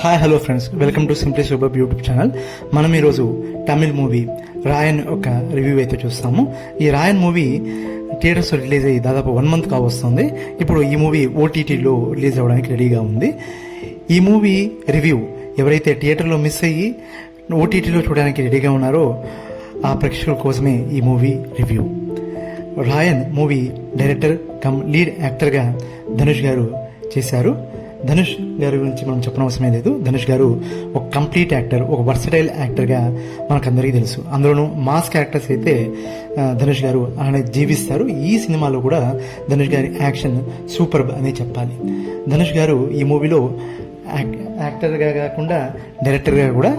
Hi hello friends, welcome to simply super YouTube channel. మనం ఈరోజు Tamil movie రాయన్ ఒక review అయితే చూస్తాము. ఈ రాయన్ మూవీ థియేటర్స్ రిలీజ్ అయ్యి దాదాపు 1 month కావస్తుంది. ఇప్పుడు ఈ మూవీ ఓటీటీలో రిలీజ్ అవ్వడానికి రెడీగా ఉంది. ఈ మూవీ రివ్యూ ఎవరైతే థియేటర్లో మిస్ అయ్యి ఓటీటీలో చూడడానికి రెడీగా ఉన్నారో ఆ ప్రేక్షకుల కోసమే ఈ మూవీ రివ్యూ. రాయన్ మూవీ డైరెక్టర్ కమ్ లీడ్ యాక్టర్గా ధనుష్ గారు చేశారు. ధనుష్ గారి గురించి మనం చెప్పనవసరమే లేదు. ధనుష్ గారు ఒక కంప్లీట్ యాక్టర్, ఒక వర్సటైల్ యాక్టర్గా మనకందరికీ తెలుసు. అందులోనూ మాస్ క్యారెక్టర్స్ అయితే ధనుష్ గారు ఆయన జీవిస్తారు. ఈ సినిమాలో కూడా ధనుష్ గారి యాక్షన్ సూపర్బ్ అని చెప్పాలి. ధనుష్ గారు ఈ మూవీలో యాక్టర్గా కాకుండా డైరెక్టర్గా కూడా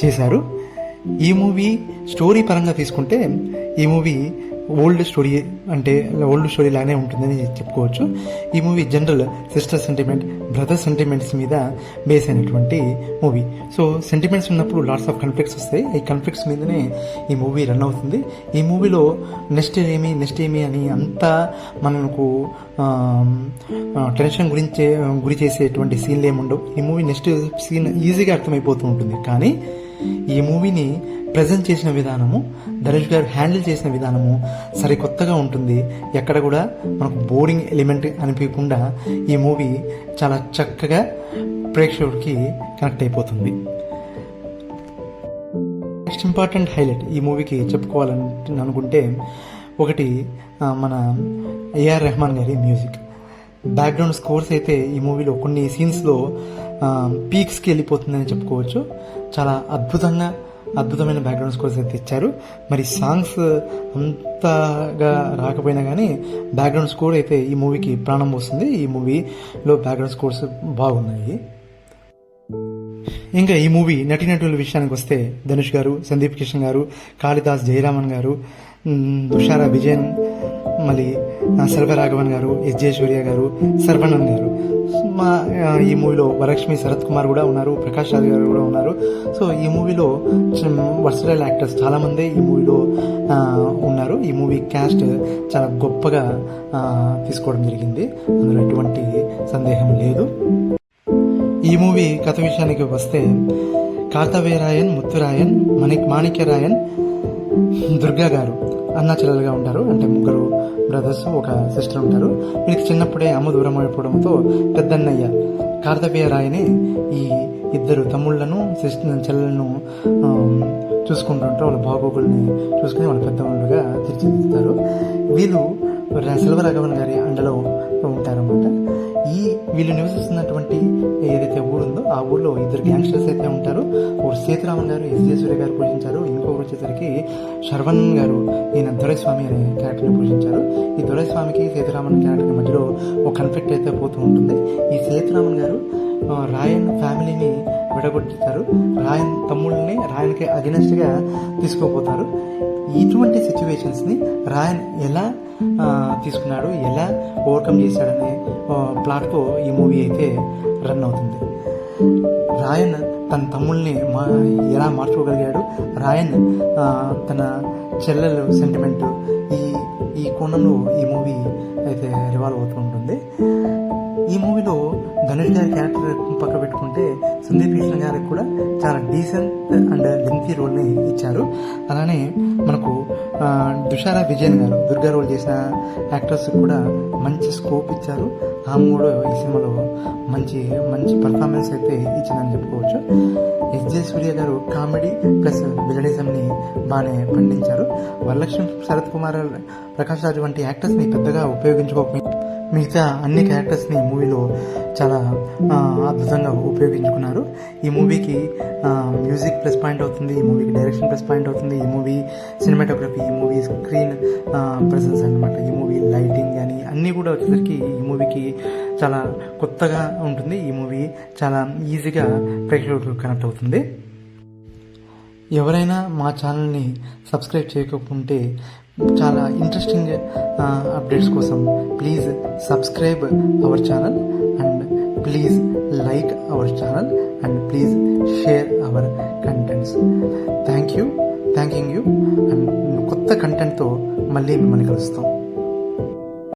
చేశారు. ఈ మూవీ స్టోరీ పరంగా తీసుకుంటే ఈ మూవీ ఓల్డ్ స్టోరీ లానే ఉంటుందని చెప్పుకోవచ్చు. ఈ movie general sister sentiment, brother sentiments మీద బేస్ అయినటువంటి మూవీ. సో సెంటిమెంట్స్ ఉన్నప్పుడు లాట్స్ ఆఫ్ కాన్ఫ్లిక్ట్స్ వస్తాయి. ఈ కాన్ఫ్లిక్ట్స్ మీదనే ఈ మూవీ రన్ అవుతుంది. ఈ మూవీలో నెక్స్ట్ ఏమి అని అంతా మనకు టెన్షన్ గురి చేసేటువంటి సీన్లు ఏముండవు. ఈ మూవీ నెక్స్ట్ సీన్ ఈజీగా అర్థమైపోతూ ఉంటుంది. కానీ ఈ మూవీని ప్రజెంట్ చేసిన విధానము, ధనుష్ గారు హ్యాండిల్ చేసిన విధానము సరికొత్తగా ఉంటుంది. ఎక్కడ కూడా మనకు బోరింగ్ ఎలిమెంట్ అనిపించకుండా ఈ మూవీ చాలా చక్కగా ప్రేక్షకుడికి కనెక్ట్ అయిపోతుంది. నెక్స్ట్ ఇంపార్టెంట్ హైలైట్ ఈ మూవీకి చెప్పుకోవాలని అనుకుంటే ఒకటి మన ఏఆర్ రెహమాన్ గారి మ్యూజిక్. బ్యాక్గ్రౌండ్ స్కోర్స్ అయితే ఈ మూవీలో కొన్ని సీన్స్లో పీక్స్కి వెళ్ళిపోతుందని చెప్పుకోవచ్చు. చాలా అద్భుతమైన బ్యాక్గ్రౌండ్ స్కోర్స్ అయితే ఇచ్చారు. మరి సాంగ్స్ అంతగా రాకపోయినా కానీ బ్యాక్గ్రౌండ్ స్కోర్ అయితే ఈ మూవీకి ప్రాణం పోస్తుంది. ఈ మూవీలో బ్యాక్గ్రౌండ్ స్కోర్స్ బాగున్నాయి. ఇంకా ఈ మూవీ నటీనటుల విషయానికి వస్తే ధనుష్ గారు, సందీప్ కిషన్ గారు, కాళిదాస్ జయరామన్ గారు, తుషారా విజయన్, మళ్ళీ సర్వరాఘవన్ గారు, ఎస్జే సూర్య గారు, సర్వణన్ గారు. ఈ మూవీలో వరలక్ష్మి శరత్ కుమార్ కూడా ఉన్నారు, ప్రకాష్ రాజ్ గారు కూడా ఉన్నారు. సో ఈ మూవీలో వర్సటైల్ యాక్టర్స్ చాలామంది ఈ మూవీలో ఉన్నారు. ఈ మూవీ క్యాస్ట్ చాలా గొప్పగా తీసుకోవడం జరిగింది, అందులో ఎటువంటి సందేహం లేదు. ఈ మూవీ కథ విషయానికి వస్తే కార్తవీరాయన్, ముత్తురాయన్, మాణిక్యరాయన్, దుర్గా గారు అన్నా చెల్లెలుగా ఉంటారు. అంటే ముగ్గురు బ్రదర్స్, ఒక సిస్టర్ ఉంటారు. వీళ్ళకి చిన్నప్పుడే అమ్మ దూరం అయిపోవడంతో పెద్దన్నయ్య కార్తవీరాయని ఈ ఇద్దరు తమ్ముళ్లను చెల్లెలను చూసుకుంటుంటారు. వాళ్ళ బాగోగుల్ని చూసుకుని వాళ్ళ పెద్దవాళ్ళుగా తీర్చిదిద్దుతారు. వీళ్ళు సెల్వరాఘవన్ గారి అండలో ఉంటారన్నమాట. వీళ్ళు నివసిస్తున్నటువంటి ఏదైతే ఊరుందో ఆ ఊర్లో ఇద్దరు గ్యాంగ్స్టర్స్ అయితే ఉంటారు. ఒకరు సేతురామన్ గారు, ఎస్జే సూర్య గారు పూజించారు. ఇంకొకరు వచ్చేసరికి శర్వణన్ గారు, ఈయన దొరైస్వామి అనే క్యారెక్టర్ని పూజించారు. ఈ దొరైస్వామికి సేతురామన్ క్యారెక్టర్ మధ్యలో ఒక కాన్ఫ్లిక్ట్ అయితే పోతూ ఉంటుంది. ఈ సేతురామన్ గారు రాయన్ ఫ్యామిలీని విడగొట్టుతారు. రాయన్ తమ్ముళ్ళని రాయన్కి అగెనెస్ట్గా తీసుకుపోతారు. ఇటువంటి సిచ్యువేషన్స్ని రాయన్ ఎలా తీసుకున్నాడు, ఎలా ఓవర్కమ్ చేశాడనే ప్లాట్తో ఈ మూవీ అయితే రన్ అవుతుంది. రాయన్ తన తమ్ముల్ని ఎలా మార్చుకోగలిగాడు, రాయన్ తన చెల్లెలు సెంటిమెంట్, ఈ కోణంలో ఈ మూవీ అయితే రివాల్వ్ అవుతూ ఉంటుంది. ఈ మూవీలో ధనుష్ గారి క్యారెక్టర్ పక్క పెట్టుకుంటే సందీప్ కృష్ణ గారికి కూడా చాలా డీసెంట్ అండ్ లెంతీ రోల్ని ఇచ్చారు. అలానే మనకు తుషారా విజయన్ గారు దుర్గా రోల్ చేసిన యాక్టర్స్ కూడా మంచి స్కోప్ ఇచ్చారు. ఆమె కూడా ఈ సినిమాలో మంచి పర్ఫార్మెన్స్ అయితే ఇచ్చిందని చెప్పుకోవచ్చు. ఎస్జే సూర్య గారు కామెడీ ప్లస్ విలనిజంని బాగానే పండించారు. వరలక్ష్మి శరత్ కుమార్, ప్రకాష్ రాజ్ వంటి యాక్టర్స్ని పెద్దగా ఉపయోగించుకోకపోయినా మిగతా అన్ని క్యారెక్టర్స్ని మూవీలో చాలా అద్భుతంగా ఉపయోగించుకున్నారు. ఈ మూవీకి మ్యూజిక్ ప్లస్ పాయింట్ అవుతుంది, ఈ మూవీకి డైరెక్షన్ ప్లస్ పాయింట్ అవుతుంది, ఈ మూవీ సినిమాటోగ్రఫీ, ఈ మూవీ స్క్రీన్ ప్రెసెన్స్ అనమాట. ఈ మూవీ లైటింగ్ కానీ అన్నీ కూడా వచ్చేసరికి ఈ మూవీకి చాలా కొత్తగా ఉంటుంది. ఈ మూవీ చాలా ఈజీగా ప్రేక్షకులకు కనెక్ట్ అవుతుంది. ఎవరైనా మా ఛానల్ని సబ్స్క్రైబ్ చేయకపోతే చాలా ఇంట్రెస్టింగ్ అప్డేట్స్ కోసం please subscribe our channel and please like our channel and please share our contents. Thanking you and కొత్త కంటెంట్తో మళ్ళీ మిమ్మల్ని కలుస్తాం.